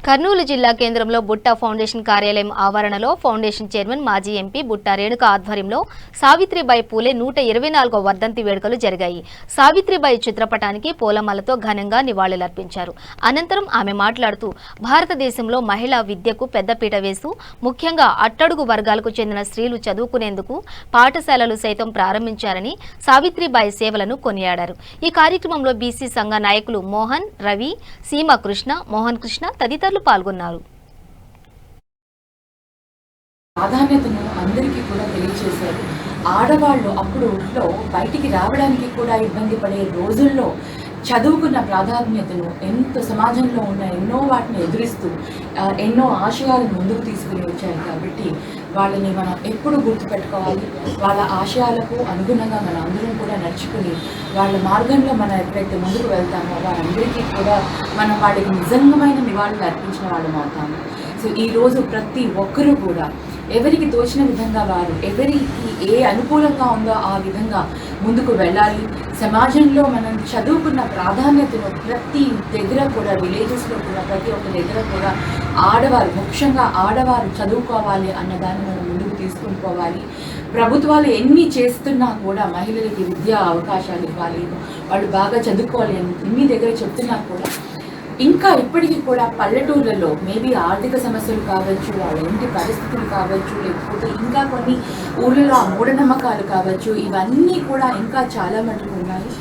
కర్నూలు జిల్లా కేంద్రంలో బుట్టా ఫౌండేషన్ కార్యాలయం ఆవరణలో ఫౌండేషన్ చైర్మన్ మాజీ ఎంపీ బుట్టా రేణుక ఆధ్వర్యంలో సావిత్రిబాయి పూలే 124వ వర్ధంతి వేడుకలు జరిగాయి. సావిత్రిబాయి చిత్రపటానికి పూలమాలతో ఘనంగా నివాళులర్పించారు. అనంతరం ఆమె మాట్లాడుతూ భారతదేశంలో మహిళా విద్యకు పెద్దపీట వేస్తూ ముఖ్యంగా అట్టడుగు వర్గాలకు చెందిన స్త్రీలు చదువుకునేందుకు పాఠశాలలు సైతం ప్రారంభించారని సావిత్రిబాయి సేవలను కొనియాడారు. ఈ కార్యక్రమంలో బీసీ సంఘ నాయకులు మోహన్, రవి, సీమ కృష్ణ, మోహన్ కృష్ణ తదితరులు పాల్గొన్నారు. ప్రాధాన్యతను అందరికీ కూడా తెలియజేశారు. ఆడవాళ్ళు అప్పుడు బయటికి రావడానికి కూడా ఇబ్బంది పడే రోజుల్లో చదువుకున్న ప్రాధాన్యతను సమాజంలో ఉన్న ఎన్నో వాటిని ఎదురిస్తూ ఎన్నో ఆశయాలను ముందుకు తీసుకుని వచ్చారు. కాబట్టి వాళ్ళని మనం ఎప్పుడు గుర్తుపెట్టుకోవాలి. వాళ్ళ ఆశయాలకు అనుగుణంగా మన అందరం కూడా నడుచుకుని వాళ్ళ మార్గంలో మనం ఎప్పుడైతే ముందుకు వెళ్తామో వాళ్ళందరికీ కూడా మనం వాళ్ళకి నిజంగమైన నివాళులు అర్పించిన వాళ్ళం అవుతాము. సో ఈరోజు ప్రతి ఒక్కరూ కూడా ఎవరికి తోచిన విధంగా వారు ఎవరికి ఏ అనుకూలంగా ఉందో ఆ విధంగా ముందుకు వెళ్ళాలి. సమాజంలో మనం చదువుకున్న ప్రాధాన్యతను ప్రతి దగ్గర కూడా విలేజెస్లో కూడా ప్రతి ఒక్క దగ్గర కూడా ఆడవారు ముఖ్యంగా ఆడవారు చదువుకోవాలి అన్నదాన్ని మనం ముందుకు తీసుకుని పోవాలి. ప్రభుత్వాలు ఎన్ని చేస్తున్నా కూడా మహిళలకి విద్యా అవకాశాలు ఇవ్వాలి, వాళ్ళు బాగా చదువుకోవాలి అని ఇన్ని దగ్గర చెప్తున్నా కూడా ఇంకా ఇప్పటికీ కూడా పల్లెటూర్లలో మేబీ ఆర్థిక సమస్యలు కావచ్చు, వాళ్ళ ఇంటి పరిస్థితులు కావచ్చు, లేకపోతే ఇంకా కొన్ని ఊళ్ళలో మూఢనమ్మకాలు కావచ్చు, ఇవన్నీ కూడా ఇంకా చాలా మటుకు ఉన్నాయి.